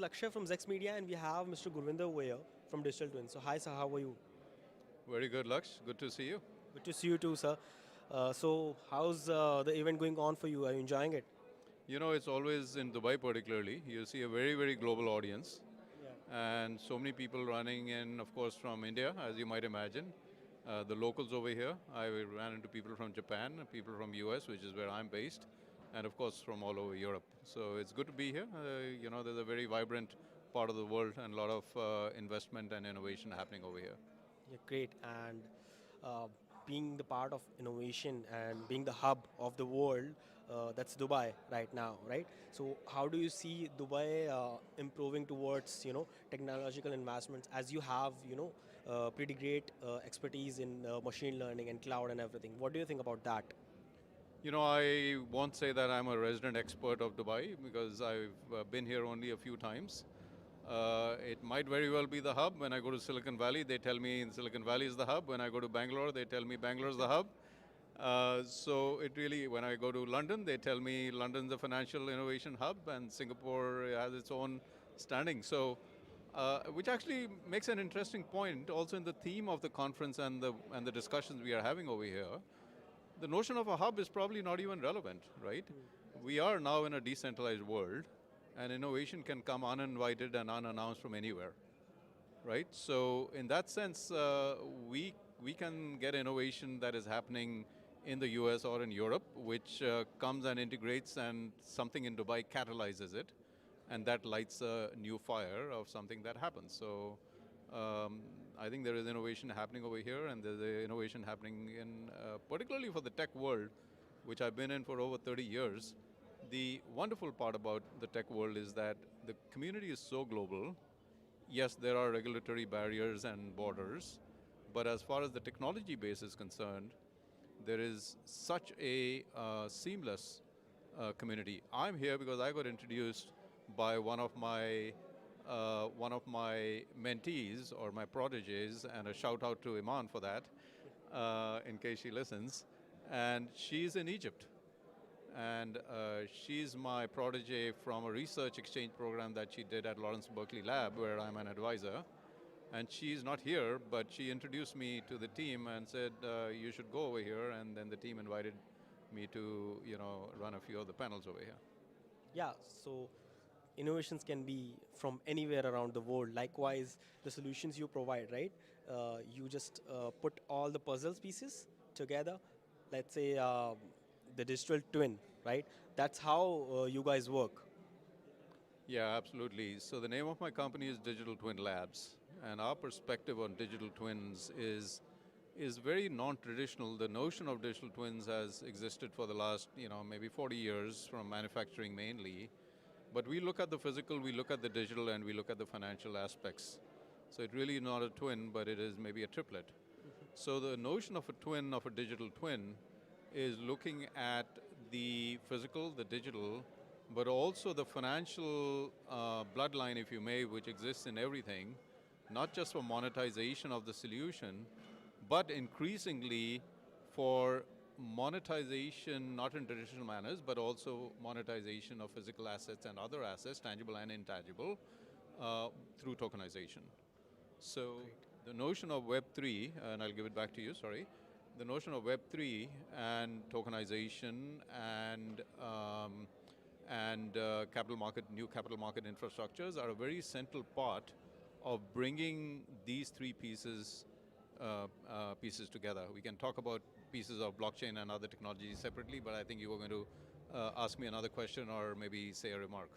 Akshay from ZEX Media, and we have Mr. Gurvinder over here from Digital Twin. So, hi, sir, how are you? Very good, Laksh. Good to see you. Good to see you too, sir. So, how's the event going on for you? Are you enjoying it? You know, it's always in Dubai, particularly. You see a very, very global audience, Yeah. and so many people running in, of course, from India, as you might imagine. The locals over here. I ran into people from Japan, people from US, which is where I'm based, and of course from all over Europe. So it's good to be here. You know, there's a very vibrant part of the world and a lot of investment and innovation happening over here. Yeah, great. And uh, being the part of innovation and being the hub of the world, that's Dubai right now, right? So, how do you see Dubai improving towards technological investments as you have pretty great expertise in machine learning and cloud and everything? What do you think about that? You know, I won't say that I'm a resident expert of Dubai because I've been here only a few times. It might very well be the hub. When I go to Silicon Valley, they tell me in Silicon Valley is the hub. When I go to Bangalore, they tell me Bangalore is the hub. So it really, when I go to London, they tell me London's a financial innovation hub and Singapore has its own standing. So, which actually makes an interesting point also in the theme of the conference and the discussions we are having over here. The notion of a hub is probably not even relevant, right? We are now in a decentralized world, and innovation can come uninvited and unannounced from anywhere, right? So in that sense, we can get innovation that is happening in the US or in Europe, which comes and integrates, and something in Dubai catalyzes it, and that lights a new fire of something that happens. So um, I think there is innovation happening over here, and there's innovation happening in, particularly for the tech world, which I've been in for over 30 years. The wonderful part about the tech world is that the community is so global. Yes, there are regulatory barriers and borders, but as far as the technology base is concerned, there is such a seamless community. I'm here because I got introduced by one of my mentees or my proteges, and a shout out to Iman for that, in case she listens. And she's in Egypt, and she's my protege from a research exchange program that she did at Lawrence Berkeley Lab, where I'm an advisor. And she's not here, but she introduced me to the team and said, you should go over here. And then the team invited me to, run a few of the panels over here. Yeah, so innovations can be from anywhere around the world. Likewise, the solutions you provide, right? You just put all the puzzles pieces together. Let's say the digital twin, right? That's how you guys work. Yeah, absolutely. So the name of my company is Digital Twin Labs, and our perspective on digital twins is very non-traditional. The notion of digital twins has existed for the last, maybe 40 years from manufacturing mainly. But we look at the physical, we look at the digital, and we look at the financial aspects. So it really is not a twin, but it is maybe a triplet. So the notion of a twin, of a digital twin, is looking at the physical, the digital, but also the financial bloodline, if you may, which exists in everything, not just for monetization of the solution, but increasingly for monetization, not in traditional manners, but also monetization of physical assets and other assets, tangible and intangible, through tokenization. So the notion of Web3, and I'll give it back to you, sorry, the notion of Web3 and tokenization and new capital market infrastructures are a very central part of bringing these three pieces together. We can talk about pieces of blockchain and other technologies separately, but I think you were going to ask me another question or maybe say a remark.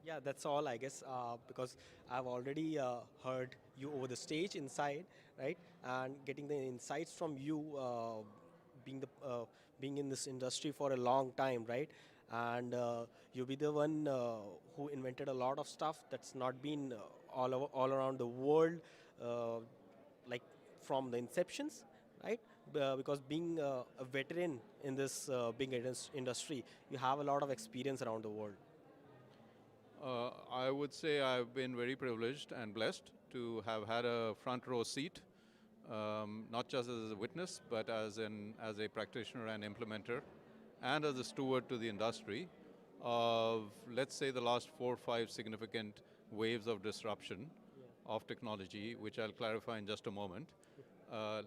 Yeah, that's all, I guess, because I've already heard you over the stage inside, right? And getting the insights from you, being the being in this industry for a long time, right? And you be the one who invented a lot of stuff that's not been all around the world, uh, like from the inceptions, right? Because being a veteran in this big industry, you have a lot of experience around the world. I would say I've been very privileged and blessed to have had a front row seat, not just as a witness, but as a practitioner and implementer, and as a steward to the industry of, let's say, the last 4 or 5 significant waves of disruption of technology, which I'll clarify in just a moment.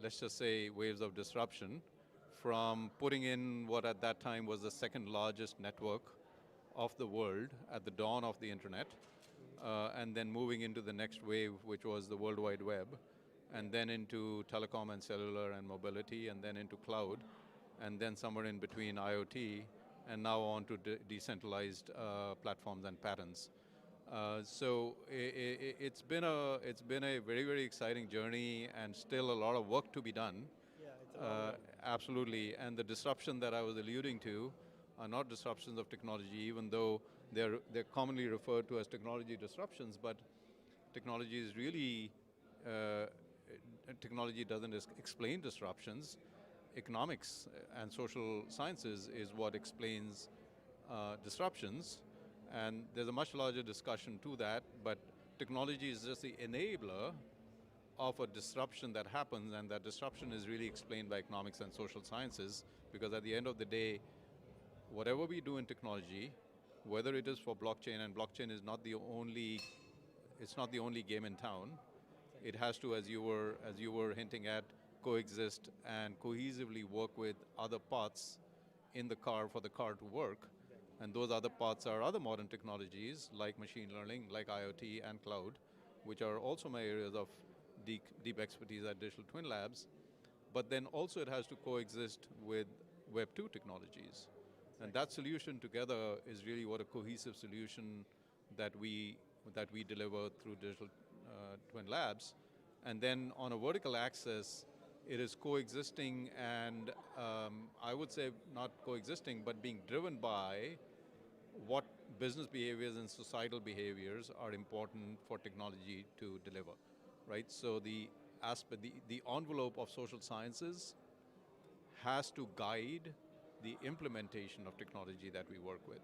Let's just say waves of disruption, from putting in what at that time was the second largest network of the world at the dawn of the internet, and then moving into the next wave, which was the World Wide Web, and then into telecom and cellular and mobility, and then into cloud, and then somewhere in between IoT, and now on to decentralized platforms and patterns. So it's been a very, very exciting journey, and still a lot of work to be done. Yeah, it's a long run. Absolutely, and the disruption that I was alluding to are not disruptions of technology, even though they're commonly referred to as technology disruptions, but technology is really, technology doesn't explain disruptions. Economics and social sciences is what explains disruptions, and there's a much larger discussion to that, but technology is just the enabler of a disruption that happens, and that disruption is really explained by economics and social sciences, because at the end of the day, whatever we do in technology, whether it is for blockchain, and blockchain is not the only, it's not the only game in town. It has to, as you were hinting at, coexist and cohesively work with other parts in the car for the car to work. And those other parts are other modern technologies like machine learning, like IoT and cloud, which are also my areas of deep expertise at Digital Twin Labs. But then also it has to coexist with Web 2 technologies. And that solution together is really what a cohesive solution that we deliver through Digital Twin Labs. And then on a vertical axis, it is coexisting, and I would say not coexisting, but being driven by what business behaviors and societal behaviors are important for technology to deliver, right? So the aspect, the envelope of social sciences has to guide the implementation of technology that we work with.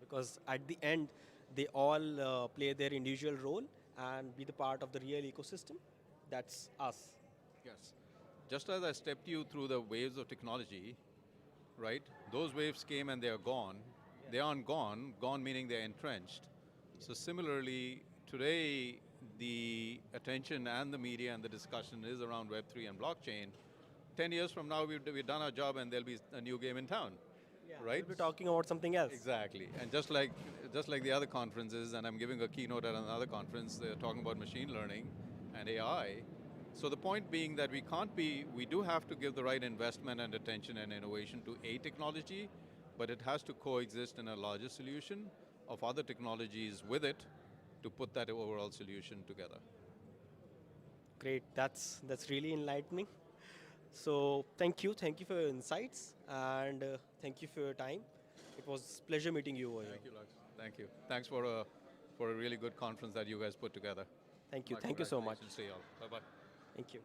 Because at the end, they all play their individual role and be the part of the real ecosystem. That's us. Yes. Just as I stepped you through the waves of technology, right? Those waves came and they are gone. Yeah. They aren't gone, gone meaning they're entrenched. So similarly, today, the attention and the media and the discussion is around Web3 and blockchain. 10 years from now, we've done our job and there'll be a new game in town, Yeah, right? we'll be talking about something else. Exactly, and just like the other conferences, and I'm giving a keynote at another conference, they're talking about machine learning and AI. So the point being that we do have to give the right investment and attention and innovation to a technology, but it has to coexist in a larger solution of other technologies with it to put that overall solution together. Great, that's really enlightening. So thank you for your insights, and thank you for your time. It was a pleasure meeting you over here. Thank you, Lux. Thank you. Thanks for a really good conference that you guys put together. Thank you My so much. congratulations to you all. Bye-bye. Thank you.